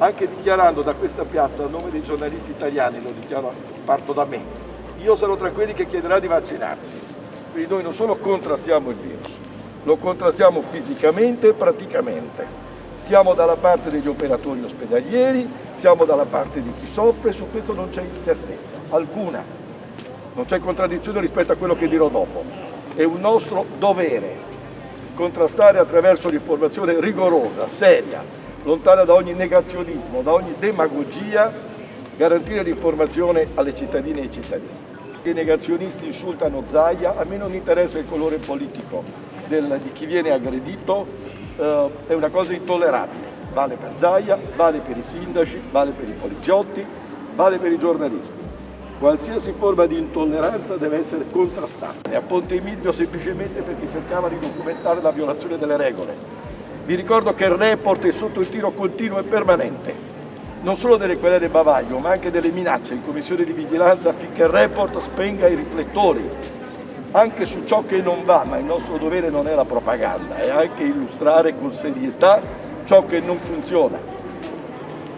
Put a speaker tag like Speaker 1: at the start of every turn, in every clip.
Speaker 1: anche dichiarando da questa piazza a nome dei giornalisti italiani, lo dichiaro, parto da me, io sarò tra quelli che chiederà di vaccinarsi. Quindi noi non solo contrastiamo il virus, lo contrastiamo fisicamente e praticamente. Stiamo dalla parte degli operatori ospedalieri, siamo dalla parte di chi soffre, su questo non c'è incertezza alcuna, non c'è contraddizione rispetto a quello che dirò dopo. È un nostro dovere contrastare attraverso l'informazione rigorosa, seria, lontana da ogni negazionismo, da ogni demagogia, garantire l'informazione alle cittadine e ai cittadini. I negazionisti insultano Zaia, a me non interessa il colore politico di chi viene aggredito, è una cosa intollerabile. Vale per Zaia, vale per i sindaci, vale per i poliziotti, vale per i giornalisti. Qualsiasi forma di intolleranza deve essere contrastata. E a Ponte Milvio semplicemente perché cercava di documentare la violazione delle regole. Vi ricordo che il report è sotto il tiro continuo e permanente, non solo delle querele bavaglio, ma anche delle minacce in commissione di vigilanza affinché il report spenga i riflettori, anche su ciò che non va, ma il nostro dovere non è la propaganda, è anche illustrare con serietà ciò che non funziona,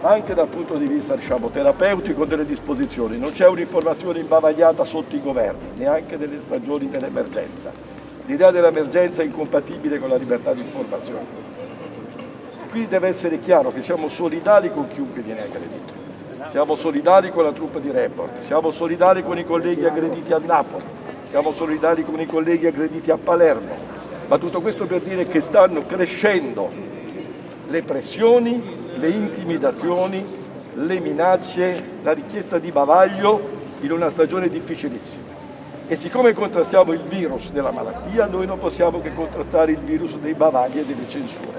Speaker 1: anche dal punto di vista, diciamo, terapeutico delle disposizioni. Non c'è un'informazione imbavagliata sotto i governi, neanche delle stagioni dell'emergenza. L'idea dell'emergenza è incompatibile con la libertà di informazione. Qui deve essere chiaro che siamo solidali con chiunque viene aggredito, siamo solidali con la truppa di report, siamo solidali con i colleghi aggrediti a Napoli, siamo solidali con i colleghi aggrediti a Palermo, ma tutto questo per dire che stanno crescendo le pressioni, le intimidazioni, le minacce, la richiesta di bavaglio in una stagione difficilissima. E siccome contrastiamo il virus della malattia, noi non possiamo che contrastare il virus dei bavagli e delle censure.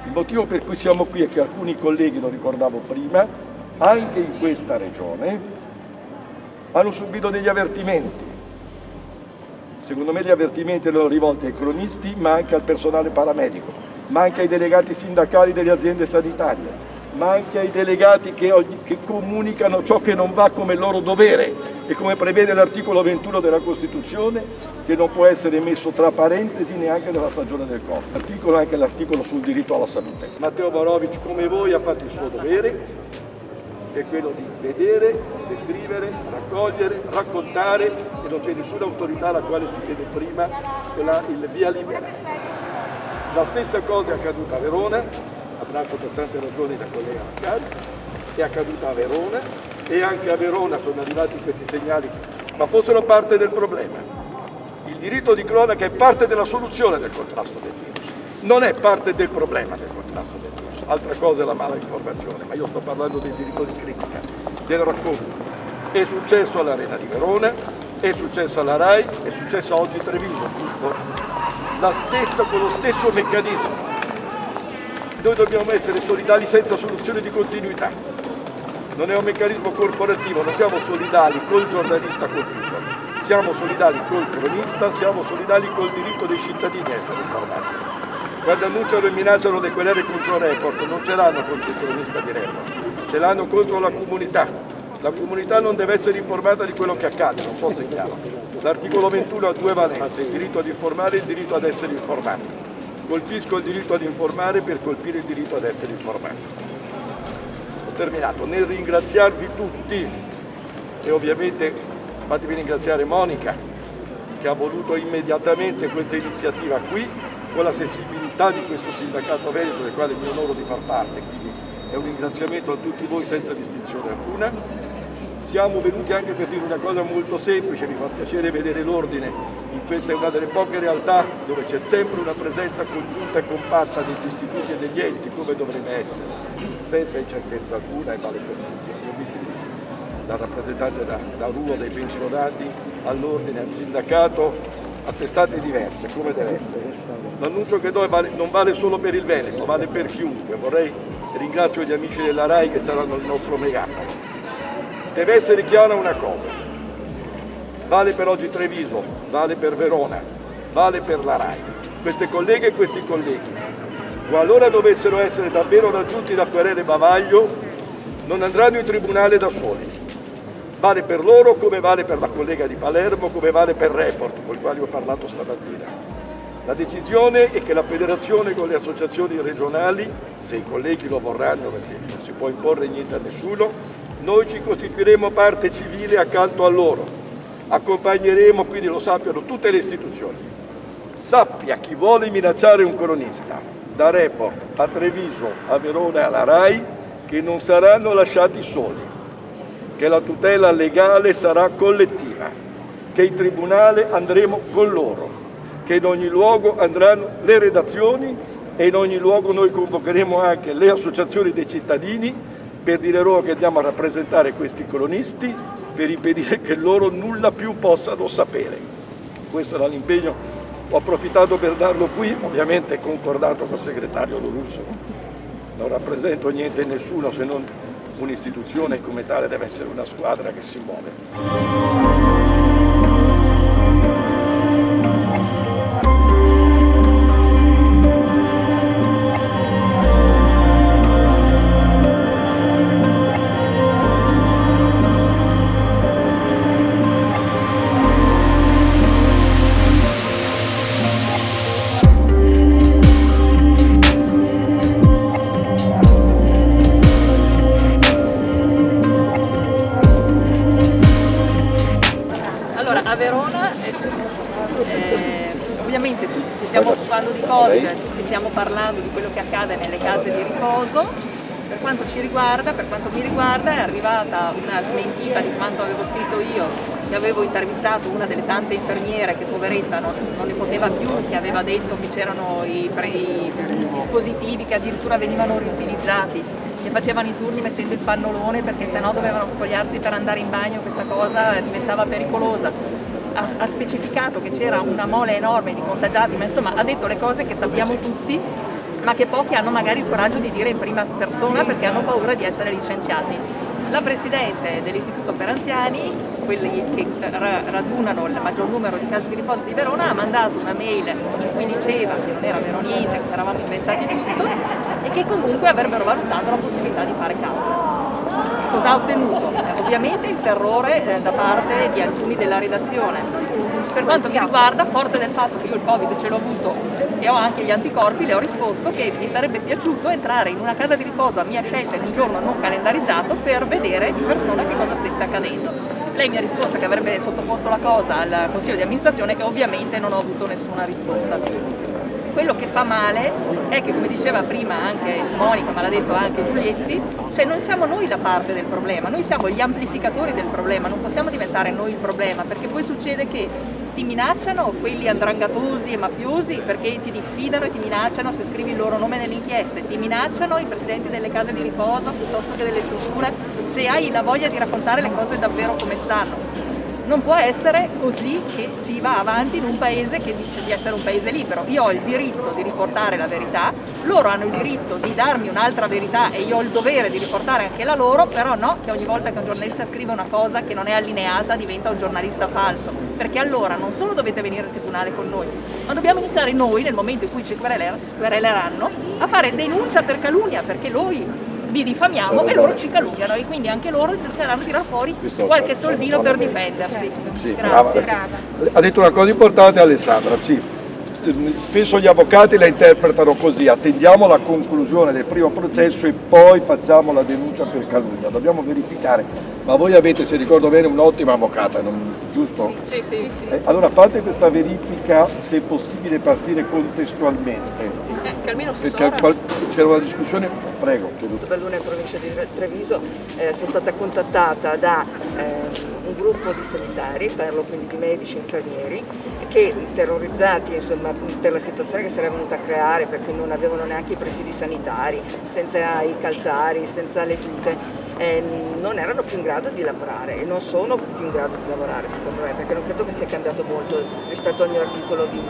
Speaker 1: Il motivo per cui siamo qui è che alcuni colleghi, lo ricordavo prima, anche in questa regione, hanno subito degli avvertimenti. Secondo me gli avvertimenti erano rivolti ai cronisti, ma anche al personale paramedico, ma anche ai delegati sindacali delle aziende sanitarie, ma anche ai delegati che comunicano ciò che non va come loro dovere e come prevede l'articolo 21 della Costituzione, che non può essere messo tra parentesi neanche nella stagione del Covid. L'articolo è anche l'articolo sul diritto alla salute. Matteo Borovic, come voi, ha fatto il suo dovere, che è quello di vedere, descrivere, raccogliere, raccontare, e non c'è nessuna autorità alla quale si chiede prima il via libera. La stessa cosa è accaduta a Verona, abbraccio per tante ragioni la collega Maccari, è accaduta a Verona e anche a Verona sono arrivati questi segnali, ma fossero parte del problema. Il diritto di cronaca è parte della soluzione del contrasto del virus, non è parte del problema del contrasto del virus. Altra cosa è la mala informazione, ma io sto parlando del diritto di critica, del racconto. È successo all'Arena di Verona, è successo alla RAI, è successo oggi a Treviso, giusto? Con lo stesso meccanismo. Noi dobbiamo essere solidali senza soluzione di continuità. Non è un meccanismo corporativo, non siamo solidali col giornalista colpito, siamo solidali col cronista, siamo solidali col diritto dei cittadini a essere informati. Quando annunciano e minacciano le querele contro Report, non ce l'hanno contro il cronista di Report, ce l'hanno contro la comunità. La comunità non deve essere informata di quello che accade, non so se è chiaro. L'articolo 21 ha due valenze, il diritto ad informare e il diritto ad essere informati. Colpisco il diritto ad informare per colpire il diritto ad essere informati. Ho terminato. Nel ringraziarvi tutti, e ovviamente fatemi ringraziare Monica, che ha voluto immediatamente questa iniziativa qui, con la sensibilità di questo sindacato veneto del quale mi onoro di far parte, quindi è un ringraziamento a tutti voi senza distinzione alcuna. Siamo venuti anche per dire una cosa molto semplice, mi fa piacere vedere l'ordine, in questa è una delle poche realtà dove c'è sempre una presenza congiunta e compatta degli istituti e degli enti, come dovrebbe essere, senza incertezza alcuna e vale per tutti. Abbiamo visto dal rappresentante da Ruo dei pensionati all'ordine, al sindacato, a testate diverse, come deve essere. L'annuncio che do non vale solo per il Veneto, vale per chiunque. Ringrazio gli amici della RAI che saranno il nostro megafono. Deve essere chiara una cosa, vale per oggi Treviso, vale per Verona, vale per la RAI. Queste colleghe e questi colleghi, qualora dovessero essere davvero raggiunti da querele bavaglio, non andranno in tribunale da soli. Vale per loro come vale per la collega di Palermo, come vale per Report, con i quali ho parlato stamattina. La decisione è che la federazione con le associazioni regionali, se i colleghi lo vorranno, perché non si può imporre niente a nessuno, noi ci costituiremo parte civile accanto a loro, accompagneremo, quindi lo sappiano tutte le istituzioni. Sappia chi vuole minacciare un cronista, da Report a Treviso, a Verona e alla RAI, che non saranno lasciati soli, che la tutela legale sarà collettiva, che in tribunale andremo con loro, che in ogni luogo andranno le redazioni e in ogni luogo noi convocheremo anche le associazioni dei cittadini per dire loro che andiamo a rappresentare questi cronisti, per impedire che loro nulla più possano sapere. Questo era l'impegno, ho approfittato per darlo qui, ovviamente concordato col segretario Lo Russo. Non rappresento niente e nessuno se non un'istituzione, come tale deve essere una squadra che si muove.
Speaker 2: A Verona ovviamente tutti ci stiamo occupando di Covid, tutti stiamo parlando di quello che accade nelle case di riposo. Per quanto ci riguarda, per quanto mi riguarda, è arrivata una smentita di quanto avevo scritto io, che avevo intervistato una delle tante infermiere che poveretta non ne poteva più, che aveva detto che c'erano i dispositivi che addirittura venivano riutilizzati, che facevano i turni mettendo il pannolone perché sennò dovevano spogliarsi per andare in bagno, questa cosa diventava pericolosa. Ha specificato che c'era una mole enorme di contagiati, ma insomma ha detto le cose che sappiamo tutti, ma che pochi hanno magari il coraggio di dire in prima persona perché hanno paura di essere licenziati. La Presidente dell'Istituto per Anziani, quelli che radunano il maggior numero di case di riposo di Verona, ha mandato una mail in cui diceva che non era vero niente, che ci eravamo inventati tutto e che comunque avrebbero valutato la possibilità di fare causa. Cosa ha ottenuto? Ovviamente il terrore da parte di alcuni della redazione. Per quanto mi riguarda, forte del fatto che io il Covid ce l'ho avuto e ho anche gli anticorpi, le ho risposto che mi sarebbe piaciuto entrare in una casa di riposo a mia scelta in un giorno non calendarizzato per vedere di persona che cosa stesse accadendo. Lei mi ha risposto che avrebbe sottoposto la cosa al Consiglio di amministrazione e ovviamente non ho avuto nessuna risposta. Quello che fa male è che, come diceva prima anche Monica, ma l'ha detto anche Giulietti, cioè non siamo noi la parte del problema, noi siamo gli amplificatori del problema, non possiamo diventare noi il problema, perché poi succede che ti minacciano quelli andrangatosi e mafiosi perché ti diffidano e ti minacciano se scrivi il loro nome nelle inchieste, ti minacciano i presidenti delle case di riposo piuttosto che delle strutture se hai la voglia di raccontare le cose davvero come stanno. Non può essere così che si va avanti in un paese che dice di essere un paese libero. Io ho il diritto di riportare la verità, loro hanno il diritto di darmi un'altra verità e io ho il dovere di riportare anche la loro, però no che ogni volta che un giornalista scrive una cosa che non è allineata diventa un giornalista falso, perché allora non solo dovete venire al tribunale con noi, ma dobbiamo iniziare noi, nel momento in cui ci quereleranno, a fare denuncia per calunnia, perché noi li difamiamo e loro ci calunniano e quindi anche loro cercheranno di tirare fuori qualche soldino per difendersi.
Speaker 1: Sì,
Speaker 2: Grazie.
Speaker 1: Ha detto una cosa importante Alessandra, sì. Spesso gli avvocati la interpretano così, attendiamo la conclusione del primo processo e poi facciamo la denuncia per calunnia, dobbiamo verificare, ma voi avete, se ricordo bene, un'ottima avvocata, giusto?
Speaker 2: Sì.
Speaker 1: Allora fate questa verifica, se è possibile partire contestualmente.
Speaker 2: Che almeno si
Speaker 1: Perché
Speaker 2: sa.
Speaker 1: c'era una discussione, prego.
Speaker 3: Belluna in provincia di Treviso, sono stata contattata da un gruppo di sanitari, parlo quindi di medici e infermieri, che terrorizzati insomma, per la situazione che si era venuta a creare perché non avevano neanche i presidi sanitari, senza i calzari, senza le tute, non erano più in grado di lavorare e non sono più in grado di lavorare secondo me, perché non credo che sia cambiato molto rispetto al mio articolo di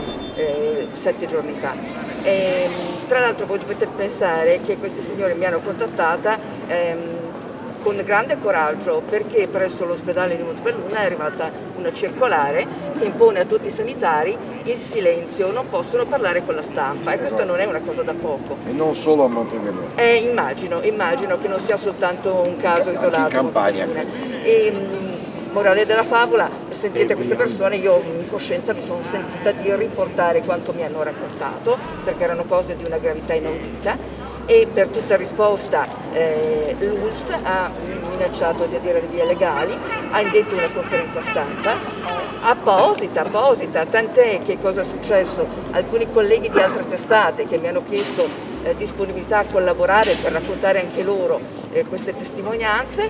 Speaker 3: 7 giorni fa. Tra l'altro voi dovete pensare che questi signori mi hanno contattata con grande coraggio perché presso l'ospedale di Montebelluna è arrivata una circolare che impone a tutti i sanitari il silenzio, non possono parlare con la stampa e questa non è una cosa da poco.
Speaker 1: E non solo a Montebelluna.
Speaker 3: Immagino che non sia soltanto un caso isolato.
Speaker 1: In Campania.
Speaker 3: Morale della favola, sentite queste persone, io in coscienza mi sono sentita di riportare quanto mi hanno raccontato, perché erano cose di una gravità inaudita. E per tutta risposta l'ULSS ha minacciato di adire le vie legali, ha indetto una conferenza stampa apposita, tant'è che cosa è successo? Alcuni colleghi di altre testate che mi hanno chiesto disponibilità a collaborare per raccontare anche loro queste testimonianze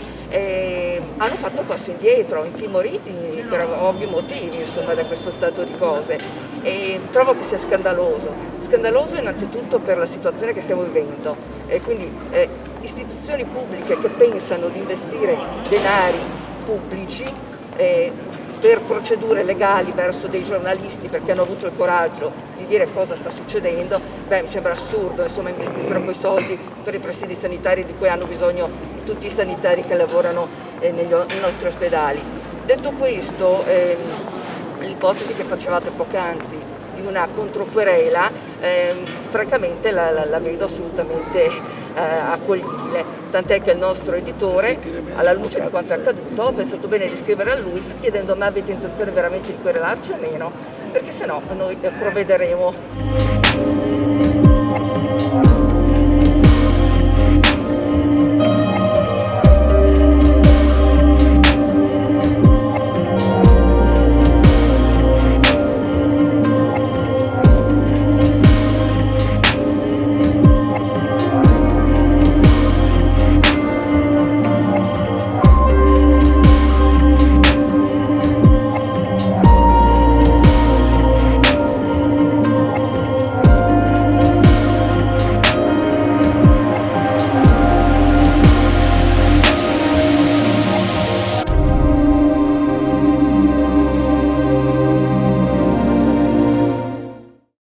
Speaker 3: hanno fatto un passo indietro, intimoriti per ovvi motivi, insomma, da questo stato di cose. E trovo che sia scandaloso innanzitutto per la situazione che stiamo vivendo, quindi istituzioni pubbliche che pensano di investire denari pubblici per procedure legali verso dei giornalisti perché hanno avuto il coraggio di dire cosa sta succedendo, mi sembra assurdo, insomma, investissero quei soldi per i presidi sanitari di cui hanno bisogno tutti i sanitari che lavorano nei nostri ospedali. Detto questo, l'ipotesi che facevate poc'anzi di una controquerela, francamente la vedo assolutamente accoglibile, tant'è che il nostro editore, alla luce di quanto è accaduto, ha pensato bene di scrivere a LUISS chiedendo: ma avete intenzione veramente di querelarci o meno? Perché se no noi provvederemo.